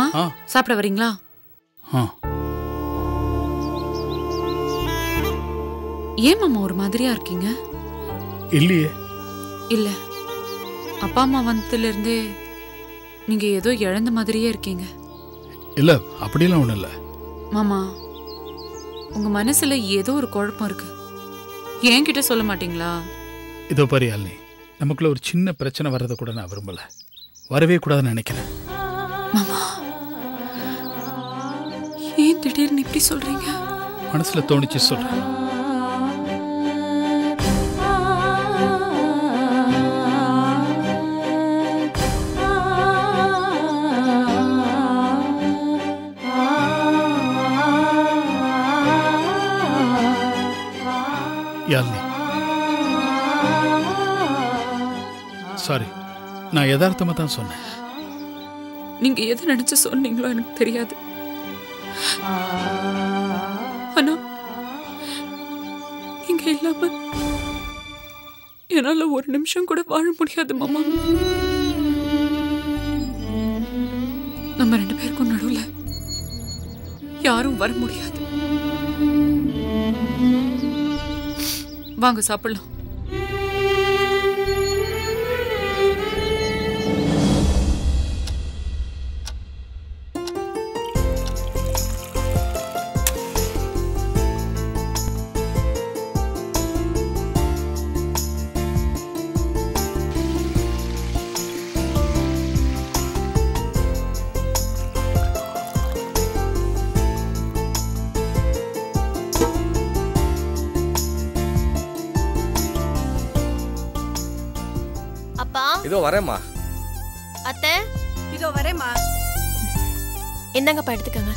மாமா சாப்பிட வரீங்களா? ஏன் மாமா ஒரு மாதிரியா இருக்கீங்க? இல்லையே. இல்ல, அப்பா அம்மா வந்ததுல இருந்தே நீங்க ஏதோ இழந்த மாதிரியே இருக்கீங்க. இல்ல, அப்படியெல்லாம் ஒண்ணும் இல்ல. மாமா, உங்க மனசுல ஏதோ ஒரு குழப்பம் இருக்கு. என்கிட்ட சொல்ல மாட்டீங்களா? இதோ பாரு யாழினி, நமக்குள்ள ஒரு சின்ன பிரச்சனை வர்றதை கூட நான் விரும்பல, வரவே கூடாதுன்னு நினைக்கிறேன். மாமா, ஏன் திடீர்னு இப்படி சொல்றீங்க? மனசுல தோணிச்சு சொல்றேன். யாழினி, சாரி, நான் யதார்த்தமா தான் சொன்னேன். நீங்க எது நினைச்சு சொன்னீங்களோ எனக்கு தெரியாது. ஆனா நீங்க இல்லாம என்னால ஒரு நிமிஷம் கூட வாழ முடியாது மாமா. நம்ம 2 பேருக்கும் நடுவுல யாரும் வர முடியாது. வாங்க சாப்பிடலாம். இதோ வரேம்மா. அத்தை, இதோ வரேம்மா. என்னங்கப்பா எடுத்துக்கங்க.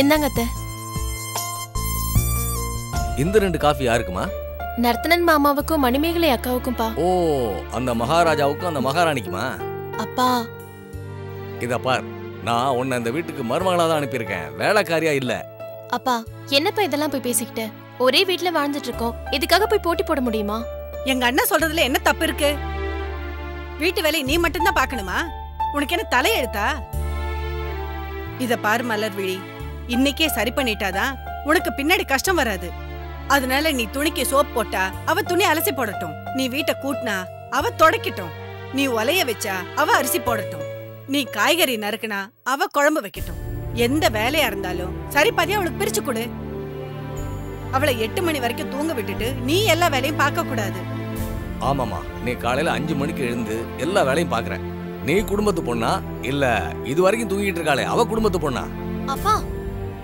என்னங்க அத்தை? இந்த 2 காஃபி யாருக்குமா? நர்த்தனன் மாமாவுக்கும் மணிமேகலை அக்காவுக்கும்பா. ஓ, அந்த மகாராஜாவுக்கும் அந்த மகாராணிக்குமா? அப்பா, இத பார், நான் உன்னை அந்த வீட்டுக்கு மருமகளா தான் அனுப்பியிருக்கேன், வேலைக்காரியா இல்ல. அப்பா, என்னப்பா இதெல்லாம் போய் பேசிக்கிட்டு? ஒரே வீட்டுல வாழ்ந்துட்டு இருக்கோம், இதுக்காக போய் போட்டி போட முடியுமா? எங்க அண்ணன் சொல்றதுல என்ன தப்பு இருக்கு? வீட்டு வேலையை நீ மட்டும்தான் பாக்கணுமா? உனக்கு என்ன தலையெழுத்தா? இத பாரு மலர்விழி, இன்னைக்கே சரி பண்ணிட்டாதான் உனக்கு பின்னாடி கஷ்டம் வராது. அதனால நீ துணிக்கு சோப் போட்டா அவ துணி அலசி போடட்டும், நீ வீட்டை கூட்டினா அவ தொடக்கட்டும், நீ ஒலைய வச்சா அவ அரிசி போடட்டும், நீ காய்கறி நறுக்குனா அவ குழம்பு வைக்கட்டும். எந்த வேலையா இருந்தாலும் சரி பாதியா அவளுக்கு பிரிச்சு கொடு. அவளை 8 மணி வரைக்கும் தூங்க விட்டுட்டு நீ எல்லா வேலையும் பார்க்க கூடாது. ஆமாமா, நீ காலையில 5 மணிக்கு எழுந்து எல்லா வேலையும் பாக்குற. நீ குடும்பத்து பொண்ணா இல்ல இது வரைக்கும் தூங்கிட்டு இருக்காளே அவ குடும்பத்து பொண்ணா? அப்பா,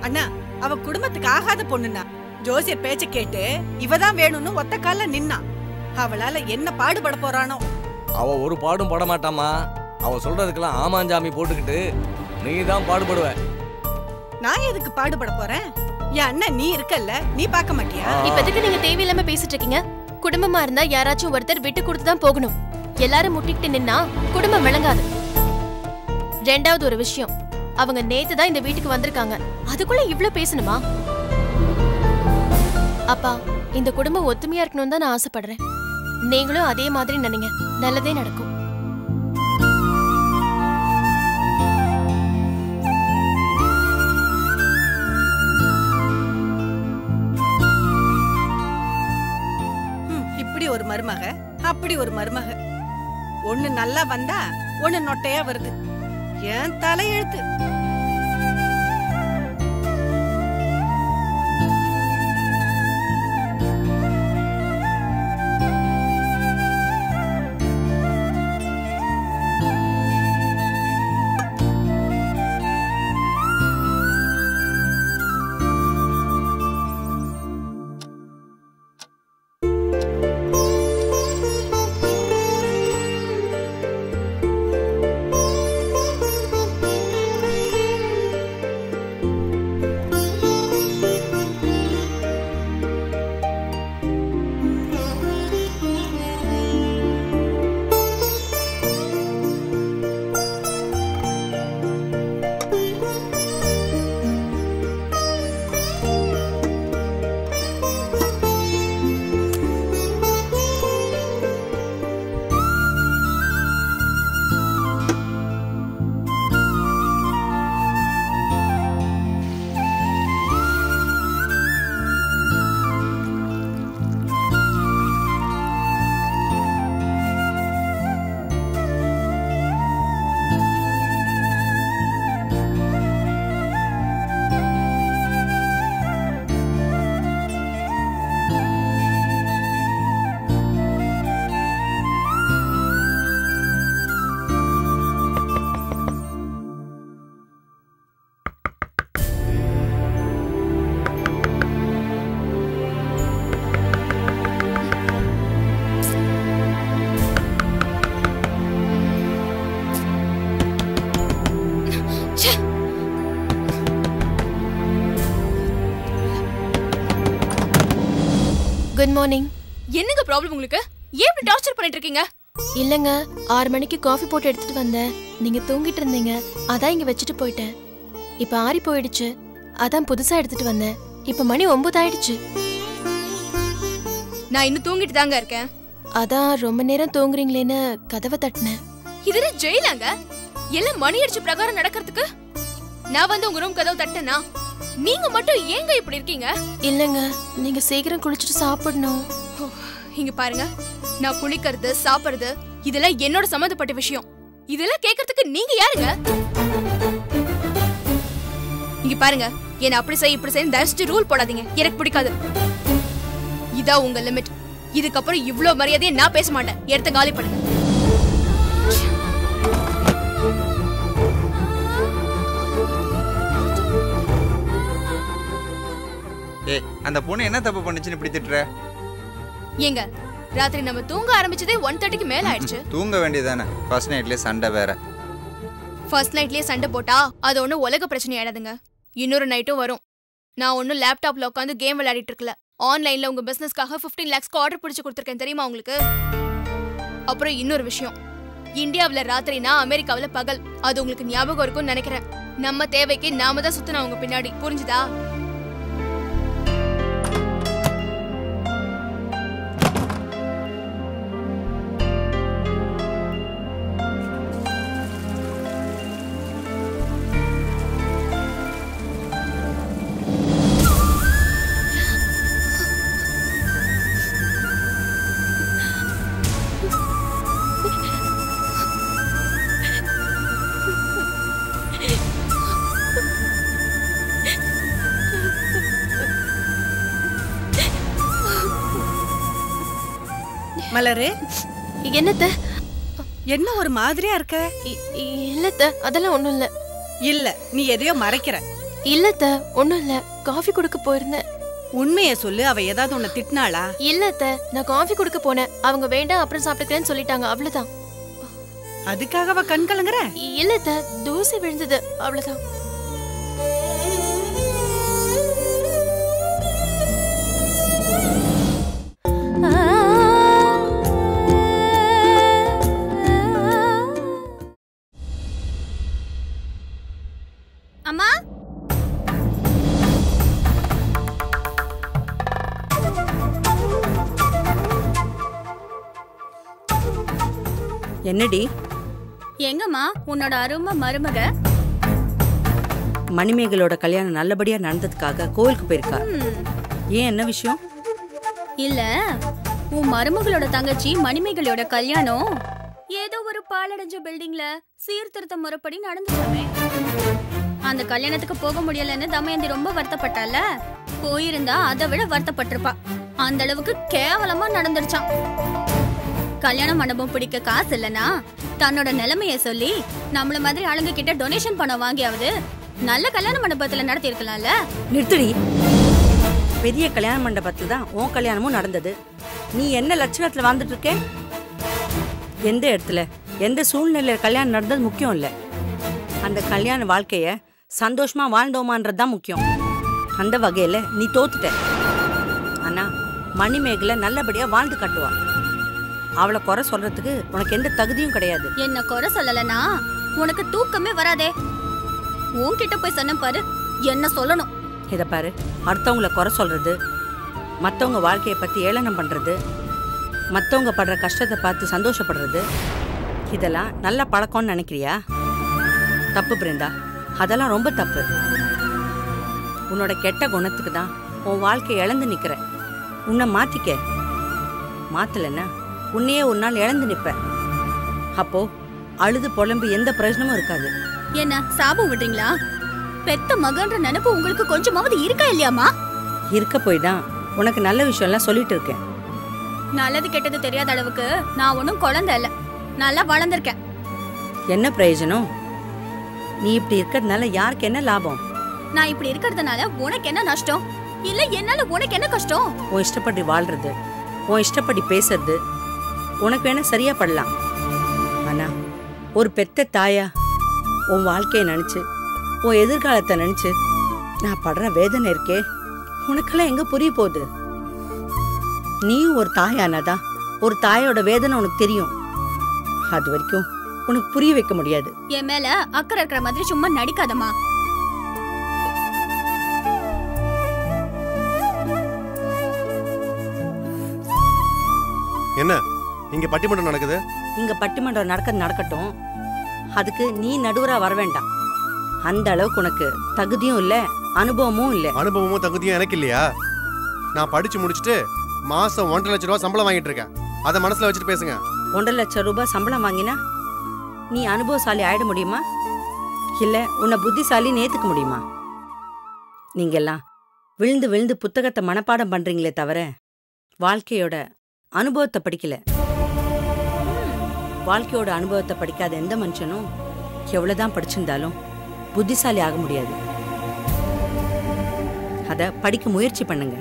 அண்ணா, அவ குடும்பத்துக்கு ஆகாத பொண்ணுன்னா ஜோசியர் பேச்ச கேட்டு இவதான் வேணும்னு ஒத்த கால்ல நின்னா. அவளால என்ன பாடுபட போறானோ. அவ ஒரு பாடும் பட மாட்டாமா. அவ சொல்றதுக்கெல்லாம் ஆமாஞ்சாமி போட்டுக்கிட்டு நீ தான் பாடுபடுவ. நான் எதுக்கு பாடுபட போறேன்? என் அண்ணன் நீ இருக்கல்ல, நீ பார்க்க மாட்டியா? இப்போதைக்கு நீங்க தேவையில்லாம பேசிட்டு இருக்கீங்க. குடும்பமா இருந்தா யாராச்சும் ஒருத்தர் விட்டு கொடுத்து தான் போகணும். எல்லாரும் முட்டிக்கிட்டு நின்னா குடும்பம் விளங்காது. 2வது ஒரு விஷயம், அவங்க நேத்து தான் இந்த வீட்டுக்கு வந்திருக்காங்க, அதுக்குள்ள இவ்ளோ பேசணுமா? அப்பா, இந்த குடும்பம் ஒத்துமையா இருக்கணும்னு தான் நான் ஆசைப்படுறேன். நீங்களும் அதே மாதிரி நினைங்க, நல்லதே நடக்கும். ஒரு மருமக, அப்படி ஒரு மருமக. ஒண்ணு நல்லா வந்தா ஒண்ணு நொட்டையா வருது. ஏன் தலையெழுத்து? Good morning. என்னங்க ப்ராப்ளம் உங்களுக்கு? ஏன் இப்படி டார்ச்சர் பண்ணிட்டு இருக்கீங்க? இல்லங்க, 6 மணிக்கு காஃபி போட்டு எடுத்துட்டு வந்தேன். நீங்க தூங்கிட்டு இருந்தீங்க, அதான் இங்க வச்சுட்டு போயிட்டேன். இப்ப ஆறி போயிடுச்சு, அதான் புதுசா எடுத்துட்டு வந்தேன். இப்ப மணி 9 ஆயிடுச்சு. நான் இன்னும் தூங்கிட்டு தாங்க இருக்கேன். அதான் ரொம்ப நேரம் தூங்குறீங்களேன்னு கதவை தட்டினேன். இதுல ஜெயிலாங்க எல்லாம் மணி அடிச்ச பிரகாரம் நடக்கிறதுக்கு. நான் வந்து உங்க ரூம் கதவு தட்டனா நீங்க மட்டும் ஏங்க இப்படி இருக்கீங்க? இல்லங்க, நீங்க சீக்கிரம் குளிச்சுட்டு சாப்பிடணும். இங்க பாருங்க, நான் குளிக்கிறது சாப்பிடுறது இதெல்லாம் என்னோட சம்பந்தப்பட்ட விஷயம். இதெல்லாம் கேட்கறதுக்கு நீங்க யாருங்க? இங்க பாருங்க, என்ன அப்படி செய்ய இப்படி செய்ய தயவுசெஞ்சு ரூல் போடாதீங்க. எனக்கு பிடிக்காது. இதா உங்க லிமிட். இதுக்கப்புறம் இவ்ளோ மரியாதையை நான் பேச மாட்டேன். எடுத்து காலி பண்ணுங்க. ஏய், அந்த பொண்ணு என்ன தப்பு பண்ணுச்சுன்னு இப்படி திட்டுற? ஏங்க, ராத்திரி நம்ம தூங்க ஆரம்பிச்சதே 1:30க்கு மேல ஆயிடுச்சு. தூங்க வேண்டியதானே? ஃபர்ஸ்ட் நைட்லயே சண்டை வேற. ஃபர்ஸ்ட் நைட்லயே சண்டை போட்டா அது ஒன்றும் உலக பிரச்சனை ஆயிடாதுங்க. இன்னொரு நைட்டும் வரும். நான் ஒன்றும் லேப்டாப்ல உட்காந்து கேம் விளையாடிட்டு இருக்கல. ஆன்லைன்ல உங்க பிசினஸ்க்காக 15 lakhsக்கு ஆர்டர் பிடிச்சு கொடுத்துருக்கேன், தெரியுமா உங்களுக்கு? அப்புறம் இன்னொரு விஷயம், இந்தியாவில் ராத்திரினா அமெரிக்காவில் பகல். அது உங்களுக்கு ஞாபகம் இருக்கும்னு நினைக்கிறேன். நம்ம தேவைக்கு நாம தான் சுத்தினா அவங்க பின்னாடி, புரிஞ்சுதா? மலரு, என்னத்த? என்ன ஒரு மாதிரியா இருக்க? இல்லத்த, அதெல்லாம் ஒண்ணும் இல்ல. இல்ல, நீ எதையோ மறைக்கிற. இல்லத்த, ஒண்ணும் இல்ல. காஃபி குடுக்க போயிருந்தேன். உண்மைய சொல்லு, அவ ஏதாவது உன்னை திட்டினாளா? இல்லத்த, நான் காஃபி குடுக்க போனேன். அவங்க வேண்டாம் அப்புறம் சாப்பிட்டுக்கிறேன்னு சொல்லிட்டாங்க, அவ்வளவுதான். அதுக்காக அவ கண் கலங்குற? இல்லத்த, தூசி விழுந்தது, அவ்வளவுதான். அம்மா, என்னடி? எங்கம்மா உன்னோட அருமை மருமக? மணிமேகலோட கல்யாணம் நல்லபடியா நடந்ததுக்காக கோயிலுக்கு போயிருக்கா. ஏன், என்ன விஷயம்? இல்ல, உன் மருமகளோட தங்கச்சி மணிமேகலையோட கல்யாணம் ஏதோ ஒரு பாலடைஞ்ச பில்டிங்ல சீர்திருத்த முறைப்படி நடந்துச்சாமே. அந்த கல்யாணத்துக்கு போக முடியலன்னு தமயந்தி ரொம்ப வருத்தப்பட்டால. போயிருந்தா அதை விட வருத்தப்பட்டிருப்பா. அந்த அளவுக்கு கேவலமா நடந்துருச்சான். கல்யாண மண்டபம் பிடிக்க காசு இல்லனா தன்னோட நிலைமைய சொல்லி நம்மள மாதிரி ஆளுங்க கிட்ட டொனேஷன் பணம் வாங்கியாவது நல்ல கல்யாண மண்டபத்துல நடத்தி இருக்கலாம்ல. நிறுத்துடி. பெரிய கல்யாண மண்டபத்துல தான் உன் கல்யாணமும் நடந்தது. நீ என்ன லட்சணத்துல வாழ்ந்துட்டு இருக்க? எந்த இடத்துல எந்த சூழ்நிலையில கல்யாணம் நடந்தது முக்கியம் இல்ல. அந்த கல்யாண வாழ்க்கைய சந்தோஷமா வாழ்ந்தோமான்றதுதான் முக்கியம். அந்த வகையில நீ தோத்துட்ட. ஆனா மணிமேகலை நல்லபடியா வாழ்ந்து காட்டுவா. அவளை குறை சொல்றதுக்கு உனக்கு எந்த தகுதியும் கிடையாது. என்ன குறை சொல்லலனா உனக்கு தூக்கமே வராதே. உன்கிட்ட போய் சொன்ன பாரு, என்ன சொல்லணும்? இத பாரு, அடுத்தவங்களை குறை சொல்றது, மற்றவங்க வாழ்க்கையை பத்தி ஏளனம் பண்றது, மற்றவங்க படுற கஷ்டத்தை பார்த்து சந்தோஷப்படுறது, இதெல்லாம் நல்ல பழக்கம்னு நினைக்கிறியா? தப்பு பிருந்தா, அதெல்லாம் ரொம்ப தப்பு. உன்னோட கெட்ட குணத்துக்கு தான் உன் வாழ்க்கையை இழந்து நிக்கிற. உன்னை மாத்திக்க. மாத்தலன்னா உன்னையே ஒரு நாள் இழந்து நிப்ப. அப்போ அழுது புலம்பு எந்த பிரயோஜனமும் இருக்காது. என்ன சாபம் விடுறீங்களா? பெத்த மகன்ற நினைப்பு உங்களுக்கு கொஞ்சமாவது இருக்கா இல்லையாமா? இருக்க போய் தான் உனக்கு நல்ல விஷயம் எல்லாம் சொல்லிட்டு இருக்கேன். நல்லது கெட்டது தெரியாத அளவுக்கு நான் ஒன்னும் குழந்தை இல்ல, நல்லா வளர்ந்திருக்கேன். என்ன பிரயோஜனம்? நீ இப்படி இருக்கிறதுனால யாருக்கு என்ன லாபம்? நான் இப்படி இருக்கிறதுனால உனக்கு என்ன நஷ்டம்? இல்ல என்னால உனக்கு என்ன கஷ்டம்? உன் இஷ்டப்படி வாழ்றது, உன் இஷ்டப்படி பேசுறது உனக்கு வேணா சரியா படலாம். ஆனா ஒரு பெத்த தாயா உன் வாழ்க்கையை நினைச்சு உன் எதிர்காலத்தை நினைச்சு நான் படுற வேதனை இருக்கே உனக்கெல்லாம் எங்க புரிய போகுது? நீயும் ஒரு தாயானதான் ஒரு தாயோட வேதனை உனக்கு தெரியும். அது வரைக்கும் உனக்கு புரிய வைக்க முடியாது. என் மேல அக்கறை இருக்கிற மாதிரி சும்மா நடிக்காதம்மா. என்ன இங்க பட்டிமன்றம் நடக்குது? இங்க பட்டிமன்றம் நடக்கட்டும். அதுக்கு நீ நடுவரா வர வேண்டாம். அந்த அளவுக்கு உனக்கு தகுதியும் இல்ல, அனுபவமும் இல்ல. அனுபவமும் தகுதியும் எனக்கு இல்லையா? நான் படிச்சு முடிச்சுட்டு மாசம் 1.5 லட்சம் ரூபாய் சம்பளம் வாங்கிட்டு இருக்கேன். அதை மனசுல வச்சுட்டு பேசுங்க. 1.5 லட்சம் ரூபாய் சம்பளம் வாங்கினா நீ அனுபவசாலி ஆயிட முடியுமா? இல்ல உன்னை புத்திசாலி நேத்துக்க முடியுமா? நீங்கெல்லாம் விழுந்து விழுந்து புத்தகத்தை மனப்பாடம் பண்றீங்களே தவிர வாழ்க்கையோட அனுபவத்தை படிக்கல. வாழ்க்கையோட அனுபவத்தை படிக்காத எந்த மனுஷனும் எவ்வளவுதான் படிச்சிருந்தாலும் புத்திசாலி ஆக முடியாது. அத படிக்க முயற்சி பண்ணுங்க.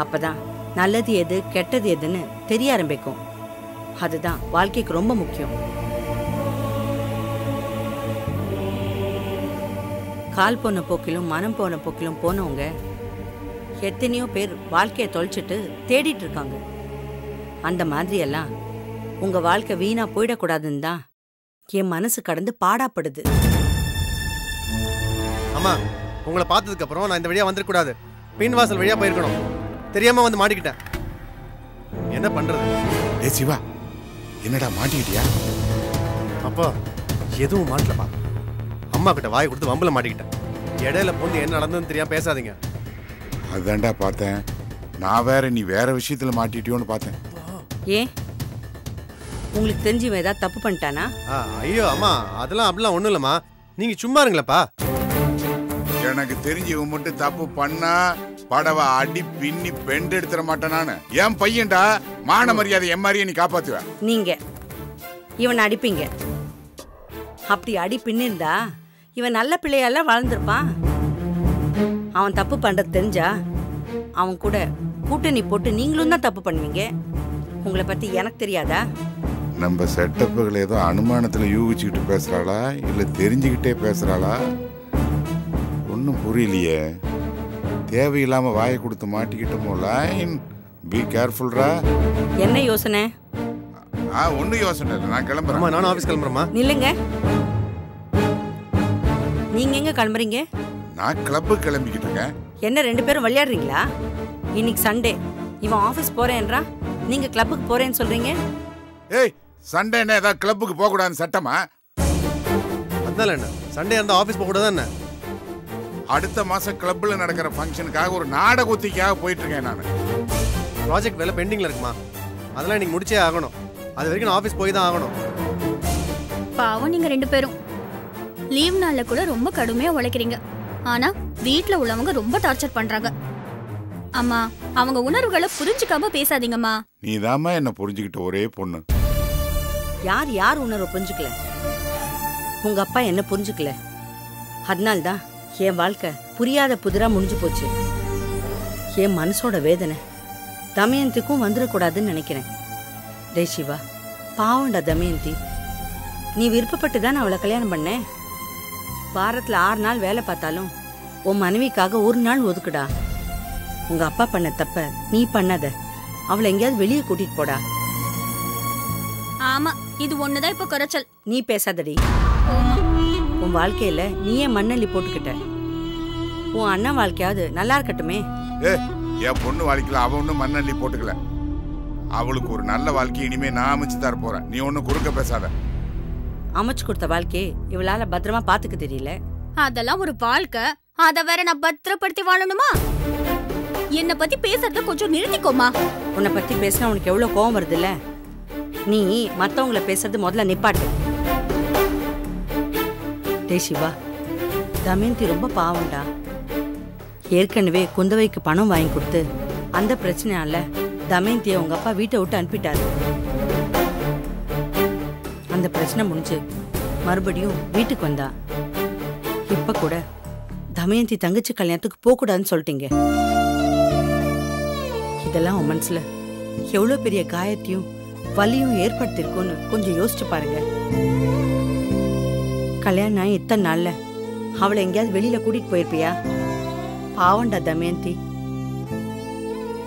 அப்பதான் நல்லது எது கெட்டது எதுன்னு தெரிய ஆரம்பிக்கும். அதுதான் வாழ்க்கைக்கு ரொம்ப முக்கியம். கால் போன போக்கிலும் மனம் போன போக்கிலும் போனவங்க எத்தனையோ பேர் வாழ்க்கையை தொலைச்சிட்டு தேடிட்டு இருக்காங்க. அந்த மாதிரி எல்லாம் உங்க வாழ்க்கை வீணா போயிடக்கூடாதுன்னு தான் என் மனசு கடந்து பாடாப்படுது. அம்மா, உங்களை பார்த்ததுக்கு அப்புறம் நான் இந்த வழியா வந்துடக்கூடாது. பின் வாசல் வழியா போயிருக்கணும். தெரியாம வந்து மாட்டிக்கிட்டேன். என்ன பண்றது? ஏ சிவா, என்னடா மாட்டிக்கிட்டியா? அப்பா எதுவும் மாட்டலப்பா. அம்மா கிட்ட வாய் கொடுத்து வம்பல மாட்டிக்கிட்டேன். இடையில போந்து என்ன நடந்ததுன்னு தெரியாம பேசாதீங்க. அதான்டா பார்த்தேன். நான் வேற நீ வேற விஷயத்துல மாட்டிட்டியோன்னு பார்த்தேன். ஏன் உங்களுக்கு தெரிஞ்சு ஏதாவது தப்பு பண்ணிட்டானா? ஐயோ அம்மா, அதெல்லாம் அப்படிலாம் ஒண்ணும் இல்லம்மா. நீங்க சும்மா இருங்களப்பா. எனக்கு தெரிஞ்சு இவன் மட்டும் தப்பு பண்ணா படவா அடி பின்னி பெண்டு எடுத்துட மாட்டேன். நானு என் பையன்டா, மான மரியாதை என் மாதிரியே நீ காப்பாத்துவ. நீங்க இவனை அடிப்பீங்க. அப்படி அடி பின்னிருந்தா இவன் நல்ல பிள்ளையால வளர்ந்துருப்பான். அவன் தப்பு பண்றது தெரிஞ்சா அவன் கூட கூட்டணி போட்டு நீங்களும் தான் தப்பு பண்ணுவீங்க. உங்களை பத்தி எனக்கு தெரியாதா? நம்ம செட்டப்புகள் ஏதோ அனுமானத்துல யூகிச்சுக்கிட்டு பேசுறாளா இல்ல தெரிஞ்சுக்கிட்டே பேசுறாளா ஒன்னும் புரியலையே. தேவையில்லாம வாயை கொடுத்து மாட்டிக்கிட்டோமோ. Line B கேர்ஃபுல்ரா. என்ன யோசனை? ஒன்னும் யோசனை இல்லை. நான் கிளம்புறேன். நானும் ஆபீஸ் கிளம்புறேம்மா. நில்லுங்க. நீங்க எங்க கிளம்புறீங்க? நான் கிளப்பு கிளம்பிக்கிட்டு இருக்கேன். என்ன 2 பேரும் விளையாடுறீங்களா? இன்னைக்கு சண்டே. இவன் ஆபீஸ் போறேன்றா, நீங்க கிளப்புக்கு போறேன்னு சொல்றீங்க. ஏய், சண்டேன்னா ஏதாவது கிளப்புக்கு போக கூடாதுன்னு சட்டமா? அதனால என்ன? சண்டே இருந்தா ஆபீஸ் போக கூடாது என்ன? அடுத்த மாசம் கிளப்ல நடக்கிற ஃபங்க்ஷனுக்காக ஒரு நாடகத்திக்காக போயிட்டு இருக்கேன். நான் ப்ராஜெக்ட் வேலை பெண்டிங்ல இருக்குமா? அதெல்லாம் இன்னைக்கு முடிச்சே ஆகணும். அது வரைக்கும் நான் ஆபீஸ் போய் தான் ஆகணும். பாவம் நீங்க 2 பேரும் லீவ் நாள்ல கூட ரொம்ப கடுமையா உழைக்கிறீங்க. ஆனா வீட்ல உள்ளவங்க ரொம்ப டார்ச்சர் பண்றாங்க. அம்மா, அவங்க உணர்வுகளை புரிஞ்சுக்காம பேசாதீங்கம்மா. நீதாம்மா என்ன புரிஞ்சுக்கிட்ட ஒரே பொண்ணு. யார் உணர்வை புரிஞ்சுக்கல? உங்க அப்பா என்ன புரிஞ்சுக்கல. அதனால்தான் என் வாழ்க்கை புரியாத புதிரா முடிஞ்சு போச்சு. என் மனசோட வேதனை தமயந்திக்கும் வந்துடக்கூடாதுன்னு நினைக்கிறேன். டே சிவா, பாவண்டா தமயந்தி. நீ விருப்பப்பட்டு தான் அவளை கல்யாணம் பண்ணேன். வாரத்துல 6 நாள் வேலை பார்த்தாலும் உன் மனைவிக்காக 1 நாள் ஒதுக்குடா. உங்க அப்பா பண்ண தப்ப நீ பண்ணாத. அவளை எங்கேயாவது வெளியே கூட்டிட்டு போடா. ஆமா, இது ஒண்ணுதான் இப்ப குறைச்சல். நீ பேசாதடி. உன் வாழ்க்கையில நீயே மண்ணள்ளி போட்டுக்கிட்ட. உன் அண்ணன் வாழ்க்கையாவது நல்லா இருக்கட்டுமே. என் பொண்ணு வாழ்க்கையில அவ ஒன்னும் மண்ணள்ளி போட்டுக்கல. அவளுக்கு ஒரு நல்ல வாழ்க்கை இனிமே நான் அமைச்சு தர போறேன். நீ ஒன்னும் குறுக்க பேசாத. அமைச்சு கொடுத்த வாழ்க்கையை இவளால பத்திரமா பாத்துக்க தெரியல. அதெல்லாம் ஒரு வாழ்க்கை. அத வேற நான் பத்திரப்படுத்தி வாழணுமா? என்ன பத்தி பேசுறத கொஞ்சம் நிறுத்திக்கோமா. உன்னை பத்தி பேசினா உனக்கு எவ்வளவு கோவம் வருது இல்ல? நீ மத்தவங்களை பேசுறது முதல்ல நிப்பாட்டு. டே சிவா, தமயந்தி ரொம்ப பாவம்டா. ஏற்கனவே குந்தவைக்கு பணம் வாங்கி கொடுத்து அந்த பிரச்சனையால தமயந்தியை உங்க அப்பா வீட்டை விட்டு அனுப்பிட்டாரு. அந்த பிரச்சனை முடிஞ்சு மறுபடியும் வீட்டுக்கு வந்தா. இப்ப கூட தமயந்தி தங்கச்சி கல்யாணத்துக்கு போக கூடாதுன்னு சொல்லிட்டீங்க. இதெல்லாம் உன் மனசுல எவ்வளவு பெரிய காயத்தையும் வலியும் ஏற்படுத்திருக்கும்னு கொஞ்சம் யோசிச்சு பாருங்க. கல்யாணம் இத்தனை நாள்ல அவளை எங்கேயாவது வெளியில கூட்டிட்டு போயிருப்பியா? பாவண்டா தமயந்தி.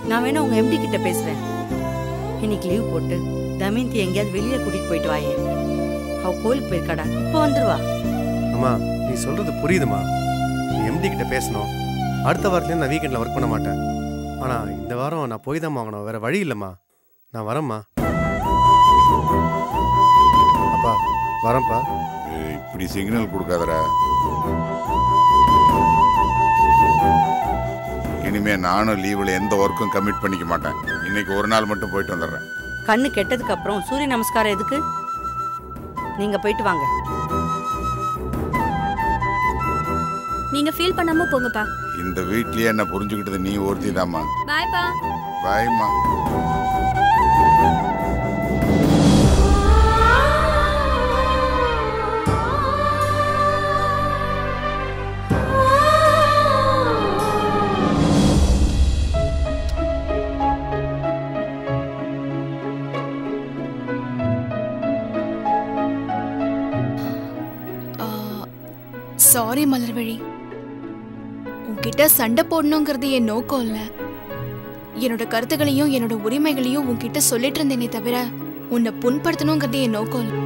நான் வேணா உங்க எம்டி கிட்ட பேசுறேன். இன்னைக்கு லீவ் போட்டு தமயந்தி எங்கேயாவது வெளியில கூட்டிட்டு போயிட்டு வாயே. அவ கோயிலுக்கு போயிருக்காடா, இப்போ வந்துருவா. அம்மா நீ சொல்றது புரியுதுமா. நீ எம்டி கிட்ட பேசணும். அடுத்த வாரத்துலேருந்து நான் வீக்கெண்டில் ஒர்க் பண்ண மாட்டேன். ஆனால் இந்த வாரம் நான் போய் தான் வாங்கணும், வேற வழி இல்லைம்மா. நான் வரேம்மா. அப்பா வரேன்ப்பா. இப்படி சிக்னல் கொடுக்காதடா. இனிமே நானும் லீவில் எந்த ஒர்க்கும் கமிட் பண்ணிக்க மாட்டேன். இன்னைக்கு ஒரு நாள் மட்டும் போயிட்டு வந்துடுறேன். கண்ணு கெட்டதுக்கு அப்புறம் சூரிய நமஸ்காரம் எதுக்கு? நீங்க போயிட்டு வாங்க. நீங்க ஃபீல் பண்ணாம போங்கப்பா. இந்த வீட்லயே என்ன புரிஞ்சுக்கிட்டது நீ ஒருத்தி தாம்மா. பாய்ப்பா. பாய்மா. சாரி மலர்விழி, உன்கிட்ட சண்டை போடணுங்கிறது என் நோக்கம் இல்ல. என்னோட கருத்துகளையும் என்னோட உரிமைகளையும் உன்கிட்ட சொல்லிட்டு இருந்தேனே தவிர உன்னை புண்படுத்தணுங்கிறது என் நோக்கம் இல்ல.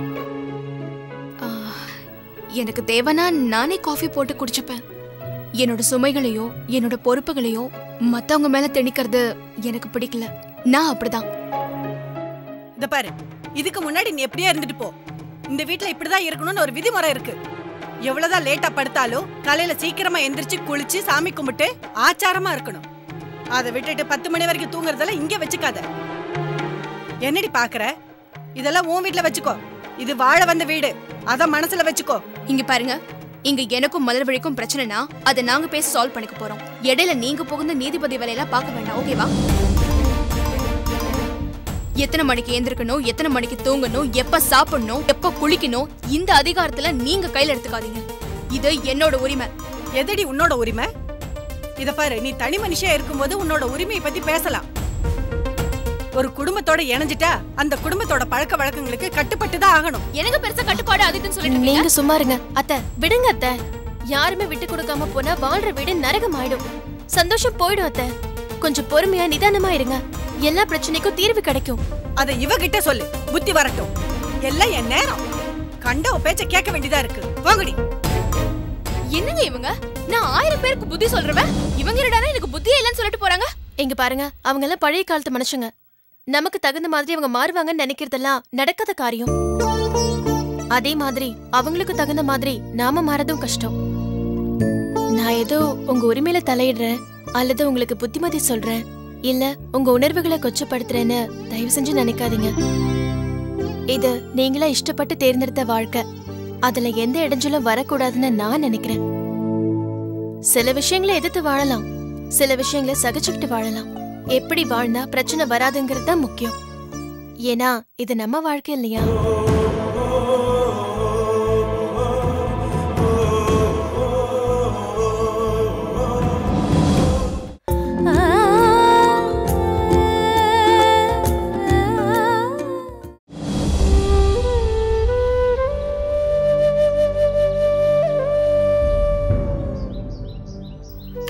எனக்கு தேவைன்னா நானே காஃபி போட்டு குடிச்சுப்பேன். என்னோட சுமைகளையோ என்னோட பொறுப்புகளையோ மத்தவங்க மேல திணிக்கிறது எனக்கு பிடிக்கல. நான் அப்படிதான். இத பாரு, இதுக்கு முன்னாடி நீ எப்படியா இருந்துட்டு போ. இந்த வீட்டுல இப்படிதான் இருக்கணும்னு ஒரு விதிமுறை இருக்கு. எவ்வளவுதான் லேட்டா படுத்தாலும் காலையில சீக்கிரமா எந்திரிச்சு குளிச்சு சாமி கும்பிட்டு ஆச்சாரமா இருக்கணும். அதை விட்டுட்டு 10 மணி வரைக்கும் தூங்குறதெல்லாம் இங்க வச்சுக்காத. என்னடி பாக்குற? இதெல்லாம் உன் வீட்டுல வச்சுக்கோ. இது வாழ வந்த வீடு, அத மனசுல வச்சுக்கோ. இங்க பாருங்க, இங்க எனக்கும் மலர்விழிக்கும் பிரச்சனைனா அதை நாங்க பேசி சால்வ் பண்ணிக்க போறோம். இடையில நீங்க புகுந்த நீதிபதி வேலையெல்லாம் பார்க்க வேண்டாம், ஓகேவா? எத்தனை மணிக்கு எந்திரிக்கணும், எத்தனை மணிக்கு தூங்கணும், எப்ப சாப்பிடணும், எப்ப குளிக்கணும், இந்த அதிகாரத்துல நீங்க கையில எடுத்துக்காதீங்க. இது என்னோட உரிமை. எதடி உன்னோட உரிமை? இத பாரு, நீ தனி மனுஷியா இருக்கும்போது உன்னோட உரிமையை பத்தி பேசலாம். ஒரு குடும்பத்தோட இணைஞ்சிட்டா அந்த குடும்பத்தோட பழக்க வழக்கங்களுக்கு கட்டுப்பட்டு தான் ஆகணும். எனக்கு பெருசா கட்டுப்பாடு அதுன்னு சொல்லிட்டு நீங்க சும்மா இருங்க அத்தை. விடுங்க அத்தை. யாருமே விட்டு கொடுக்காம போனா வாழ்ற வீடு நரகம் ஆயிடும். சந்தோஷம் போயிடும் அத்தை. கொஞ்சம் பொறுமையா நிதானமா இருங்க. எல்லா பிரச்சனைக்கும் தீர்வு கிடைக்கும். அத இவகிட்ட சொல்லு, புத்தி வரட்டும். எல்லாம் என் நேரம். கண்ட பேச்ச கேட்க வேண்டியதா இருக்கு. வாங்கடி. என்னங்க இவங்க? நான் 1000 பேருக்கு புத்தி சொல்றவன், இவங்க என்னடா எனக்கு புத்தியே இல்லைன்னு சொல்லிட்டு போறாங்க. இங்க பாருங்க, அவங்க எல்லாம் பழைய காலத்து மனுஷங்க. நமக்கு தகுந்த மாதிரி அவங்க மாறுவாங்கன்னு நினைக்கிறதெல்லாம் நடக்காத காரியம். அதே மாதிரி அவங்களுக்கு தகுந்த மாதிரி நாம மாறதும் கஷ்டம். நான் ஏதோ உங்க உரிமையில தலையிடுறேன் அல்லது உங்களுக்கு புத்திமதி சொல்றேன், இல்ல உங்க உணர்வுகளை கொச்சப்படுத்துறேன்னு தயவு செஞ்சு நினைக்காதீங்க. இது நீங்களா இஷ்டப்பட்டு தேர்ந்தெடுத்த வாழ்க்கை. அதுல எந்த இடைஞ்சலும் வரக்கூடாதுன்னு நான் நினைக்கிறேன். சில விஷயங்களை எதிர்த்து வாழலாம், சில விஷயங்களை சகிச்சுக்கிட்டு வாழலாம். எப்படி வாழ்ந்தா பிரச்சனை வராதுங்கிறது தான் முக்கியம். ஏன்னா இது நம்ம வாழ்க்கை இல்லையா?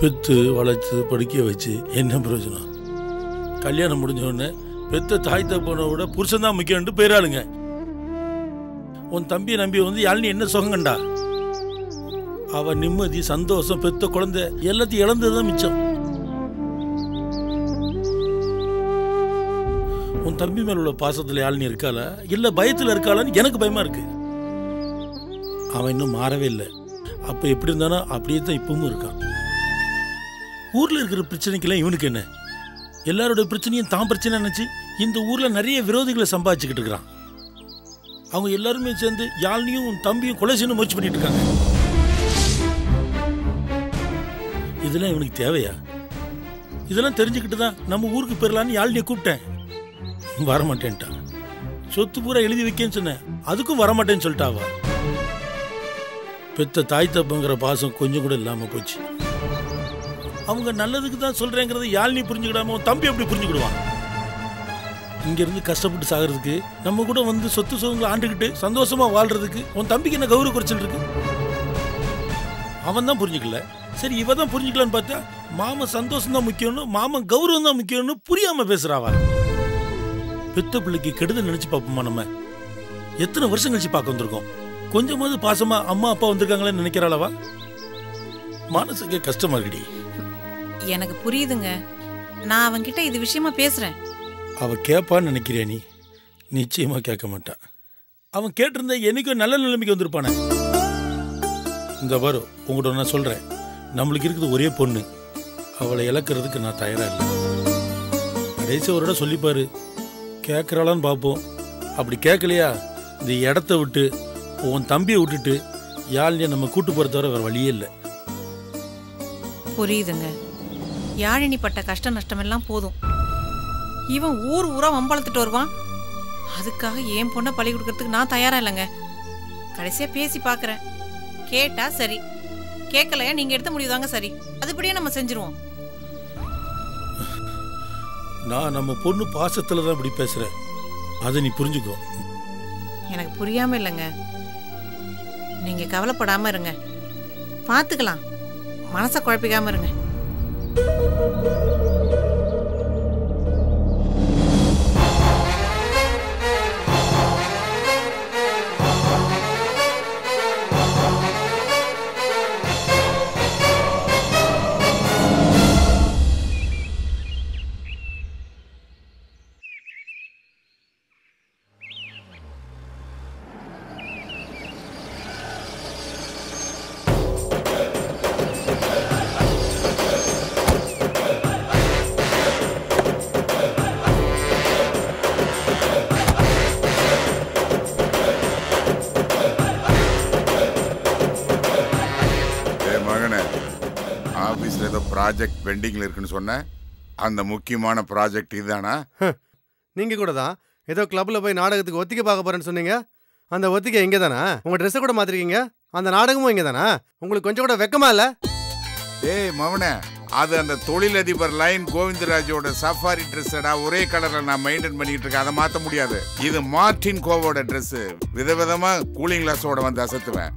பெற்று வளைச்சு படிக்க வச்சு என்ன பிரயோஜனம்? கல்யாணம் முடிஞ்ச உடனே பெத்த தாய் தப்பனை விட புருஷன் தான் முக்கியம்னு போயிடாளுங்க. உன் தம்பியை நம்பி வந்து யாழ்னி என்ன சுகம் கண்டா? அவ நிம்மதி, சந்தோஷம், பெத்த குழந்தை எல்லாத்தையும் இழந்ததுதான் மிச்சம். உன் தம்பி மேல உள்ள பாசத்துல யாழ்னி இருக்காளா இல்ல பயத்துல இருக்காளான்னு எனக்கு பயமா இருக்கு. அவன் இன்னும் மாறவே இல்லை. அப்ப எப்படி இருந்தானோ அப்படியே தான் இப்பவும் இருக்கான். ஊர்ல இருக்கிற பிரச்சனைக்கெல்லாம் இவனுக்கு என்ன? எல்லாரோட பிரச்சனையும் தான் பிரச்சனை நினைச்சு இந்த ஊர்ல நிறைய விரோதிகளை சம்பாதிச்சுக்கிட்டு இருக்கிறான். அவங்க எல்லாருமே சேர்ந்து யாழ்னியும் தம்பியும் கொலை செய்யணும் முயற்சி பண்ணிட்டு இருக்காங்க. இதெல்லாம் இவனுக்கு தேவையா? இதெல்லாம் தெரிஞ்சுக்கிட்டு தான் நம்ம ஊருக்கு போயிடலான்னு யாழ்னியை கூப்பிட்டேன். வரமாட்டேன்ட்டான். சொத்து பூரா எழுதி வைக்கன்னு சொன்னேன், அதுக்கும் வரமாட்டேன்னு சொல்லிட்டாவா. பெத்த தாய் தப்புங்கிற பாசம் கொஞ்சம் கூட இல்லாம போச்சு. அவங்க நல்லதுக்கு தான் சொல்றேங்கிறத யாழ்னி புரிஞ்சுக்கிடாம உன் தம்பி எப்படி புரிஞ்சுக்கிடுவான்? இங்க இருந்து கஷ்டப்பட்டு சாகிறதுக்கு நம்ம கூட வந்து சொத்து சுகங்களை ஆண்டுகிட்டு சந்தோஷமா வாழ்றதுக்கு உன் தம்பிக்கு என்ன கௌரவ குறைச்சல் இருக்கு? அவன் தான் புரிஞ்சுக்கல. சரி இவ தான் புரிஞ்சுக்கலான்னு பார்த்தா மாமன் சந்தோஷம் தான் முக்கியம்னு, மாமன் கௌரவம் தான் முக்கியம்னு புரியாம பேசுறாவா. பெத்த பிள்ளைக்கு கெடுதல் நினைச்சு பார்ப்போமா? நம்ம எத்தனை வருஷம் கழிச்சு பார்க்க வந்திருக்கோம். கொஞ்சமாவது பாசமா அம்மா அப்பா வந்திருக்காங்களேன்னு நினைக்கிறாளவா? மனசுக்கு கஷ்டமா இருக்குடி. எனக்கு புரியுதுங்க. நான் அவன்கிட்ட இது விஷயமா பேசுறேன். அவ கேட்பான்னு நினைக்கிறியா நீ? நிச்சயமா கேட்க மாட்டான். அவன் கேட்டிருந்தா என்னைக்கும் நல்ல நிலைமைக்கு வந்திருப்பானே. இந்த பாரு, உங்கள்கிட்ட நான் சொல்றேன், நம்மளுக்கு இருக்குது ஒரே பொண்ணு. அவளை இழக்கிறதுக்கு நான் தயாரா இல்லை. கடைசி ஒரு இடம் சொல்லிப்பாரு, கேட்கறாளான்னு பார்ப்போம். அப்படி கேட்கலையா இந்த இடத்த விட்டு உன் தம்பியை விட்டுட்டு யாழினியை நம்ம கூட்டு போற தவிர வேற வழியே இல்லை. புரியுதுங்க. யாழினி பட்ட கஷ்ட நஷ்டம் எல்லாம் போதும். இவன் ஊர் ஊரா வம்பளத்துட்டு வருவான். அதுக்காக என் பொண்ணை பழி கொடுக்கறதுக்கு நான் தயாரா இல்லைங்க. கடைசியா பேசி பாக்குறேன். கேட்டா சரி, கேட்கலையா நீங்க எடுத்த முடிவுதாங்க சரி. அதுபடியே நம்ம செஞ்சிருவோம். நான் நம்ம பொண்ணு பாசத்துல தான் இப்படி பேசுறேன். அதை நீ புரிஞ்சுக்கோ. எனக்கு புரியாம இல்லைங்க. நீங்க கவலைப்படாம இருங்க, பாத்துக்கலாம். மனசை குழப்பிக்காம இருங்க. ப்ராஜெக்ட் பெண்டிங்ல இருக்குன்னு சொன்ன அந்த முக்கியமான ப்ராஜெக்ட் இதுதானா? நீங்க கூட தான் ஏதோ கிளப்ல போய் நாடகத்துக்கு ஒத்திகை பார்க்க போறேன்னு சொன்னீங்க. அந்த ஒத்திகை இங்கே தானா? உங்க ட்ரெஸ்ஸை கூட மாத்திருக்கீங்க. அந்த நாடகமும் இங்கே தானா? உங்களுக்கு கொஞ்சம் கூட வெக்கமா இல்ல? ஏய் மவனே, அது அந்த தொழிலதிபர் லைன் கோவிந்தராஜோட சஃபாரி ட்ரெஸ்ஸடா. ஒரே கலர்ல நான் மெயின்டைன் பண்ணிட்டு இருக்கேன். அதை மாற்ற முடியாது. இது மார்டின் கோவோட ட்ரெஸ். விதவிதமா கூலிங் கிளாஸோட வந்து அசத்துவேன்.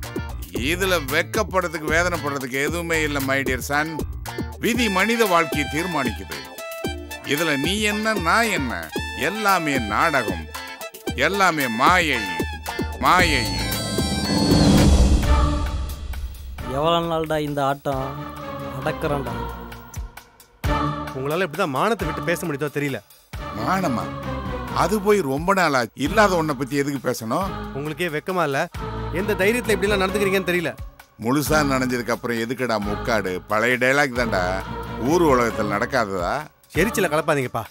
இதுல வெக்கப்படுறதுக்கு வேதனைப்படுறதுக்கு எதுவுமே இல்லை மை டியர் சன். விதி மனித வாழ்க்கையை தீர்மானிக்குது. இதுல நீ என்ன நான் என்ன, எல்லாமே நாடகம், எல்லாமே மாயை மாயை. எவ்வளவு நாள்டா இந்த ஆட்டம் அடக்குறான்டா. உங்களால இப்படிதான் மானத்தை விட்டு பேச முடியுதோ தெரியல. மானமா? அது போய் ரொம்ப நாளா. இல்லாத ஒன்ன பத்தி எதுக்கு பேசணும்? உங்களுக்கே வெக்கமா இல்ல? எந்த தைரியத்துல இப்படி எல்லாம் நடந்துக்கிறீங்கன்னு தெரியல. முழுசா நனைஞ்சதுக்கு அப்புறம் எதுக்குடா முக்காடு? பழைய டைலாக் தான்டா, ஊர் உலகத்தில் நடக்காததா? எரிச்சல கலப்பாதீங்கப்பா.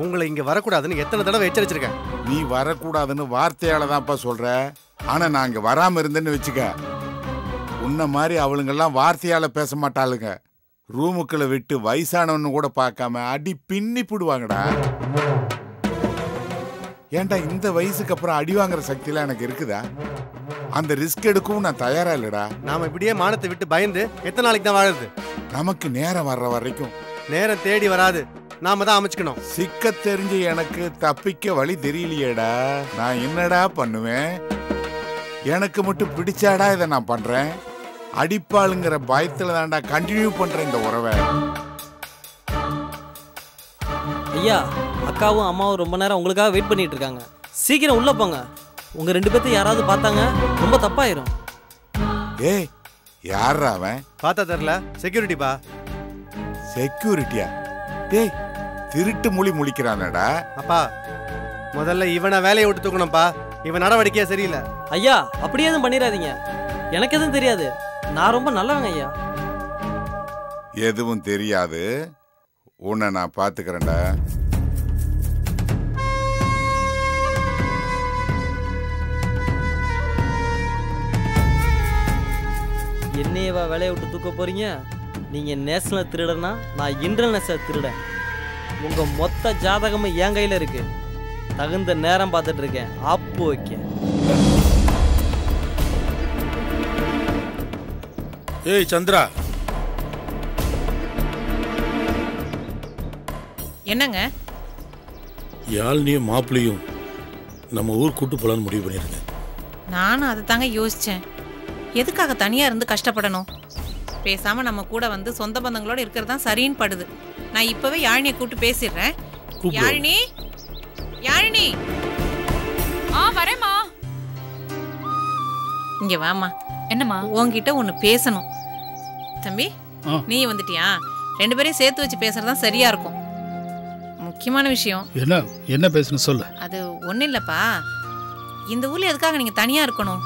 உங்களை இங்க வரக்கூடாதுன்னு எத்தனை தடவை எச்சரிச்சிருக்கேன். நீ வரக்கூடாதுன்னு வார்த்தையால தான்ப்பா சொல்ற. ஆனா நான் இங்க வராம இருந்தேன்னு வச்சுக்க, உன்ன மாதிரி அவளுங்கெல்லாம் வார்த்தையால பேச மாட்டாளுங்க. ரூமுக்குள்ள விட்டு வயசானவன்னு கூட பார்க்காம அடி பின்னி போடுவாங்கடா. ஏன்டா இந்த வயசுக்கு அப்புறம் அடி வாங்குற சக்தியெல்லாம் எனக்கு இருக்குதா? அந்த ரிஸ்க் எடுக்கவும் நான் தயாரா இல்லடா. நாம இப்படியே மானத்தை விட்டு பயந்து எத்தனை நாளைக்கு தான் வாழுது? நமக்கு நேரம் வர்ற வரைக்கும். நேரம் தேடி வராது, நாம தான் அமைச்சுக்கணும். சிக்க தெரிஞ்சு எனக்கு தப்பிக்க வழி தெரியலையேடா. நான் என்னடா பண்ணுவேன்? எனக்கு மட்டும் பிடிச்சாடா இதை நான் பண்றேன். அடிப்பாளுங்கிற பயத்துல தான்டா கண்டினியூ பண்றேன் இந்த உறவை. ஐயா, அக்காவும் அம்மாவும் ரொம்ப நேரம் உங்களுக்காக வெயிட் பண்ணிட்டு இருக்காங்க. சீக்கிரம் உள்ள போங்க. உங்க ரெண்டு பேர்த்தையும் யாராவது பார்த்தாங்க ரொம்ப தப்பாயிரும். ஏய், யாரா அவன்? பார்த்தா தெரியல, செக்யூரிட்டி பா. செக்யூரிட்டியா? டேய், திருட்டு மொழி முழிக்கிறானடா. அப்பா, முதல்ல இவனை வேலையை விட்டு தூக்கணும்ப்பா. இவன் நடவடிக்கையா சரியில்லை. ஐயா, அப்படியே எதுவும் பண்ணிடாதீங்க. எனக்கு எதுவும் தெரியாது. நான் ரொம்ப நல்லவங்க ஐயா. எதுவும் தெரியாது, உன்னை நான் பாத்துக்கிறேன்டா. என்னையவா வேலையை விட்டு தூக்க போறீங்க? நீங்க நேஷனல் திருடனா, நான் இன்டர்நேஷனல் திருடன். உங்க மொத்த ஜாதகமும் என் கையில இருக்கு. தகுந்த நேரம் பார்த்துட்டு இருக்கேன். ஆப்பு வைக்க. ஏய் சந்திரா. என்னங்க? யாழ்னியும் மாப்பிளையும் நம்ம ஊர் கூட்டு போலான்னு முடிவு பண்ணிருக்கேன். நானும் அதை தாங்க யோசிச்சேன். எதுக்காக தனியா இருந்து கஷ்டப்படணும்? பேசாம நம்ம கூட வந்து சொந்த பந்தங்களோட இருக்கிறது தான் சரின்னு படுது. நான் இப்பவே யாழினியை கூப்பிட்டு பேசிடுறேன். யாழினி, யாழினி, வரேம்மா. இங்க வாமா. என்னம்மா? உன்கிட்ட ஒண்ணு பேசணும். தம்பி, நீ வந்துட்டியா? 2 பேரையும் சேர்த்து வச்சு பேசுறதுதான் சரியா இருக்கும். முக்கியமான விஷயம். என்ன பேசணும் சொல்லு. அது ஒன்றும் இல்லைப்பா. இந்த ஊரில் எதுக்காக நீங்கள் தனியாக இருக்கணும்?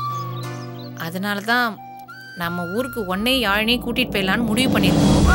அதனால தான் நம்ம ஊருக்கு ஒன்னே யாழினையும் கூட்டிகிட்டு போயிடலான்னு முடிவு பண்ணியிருக்கோம்.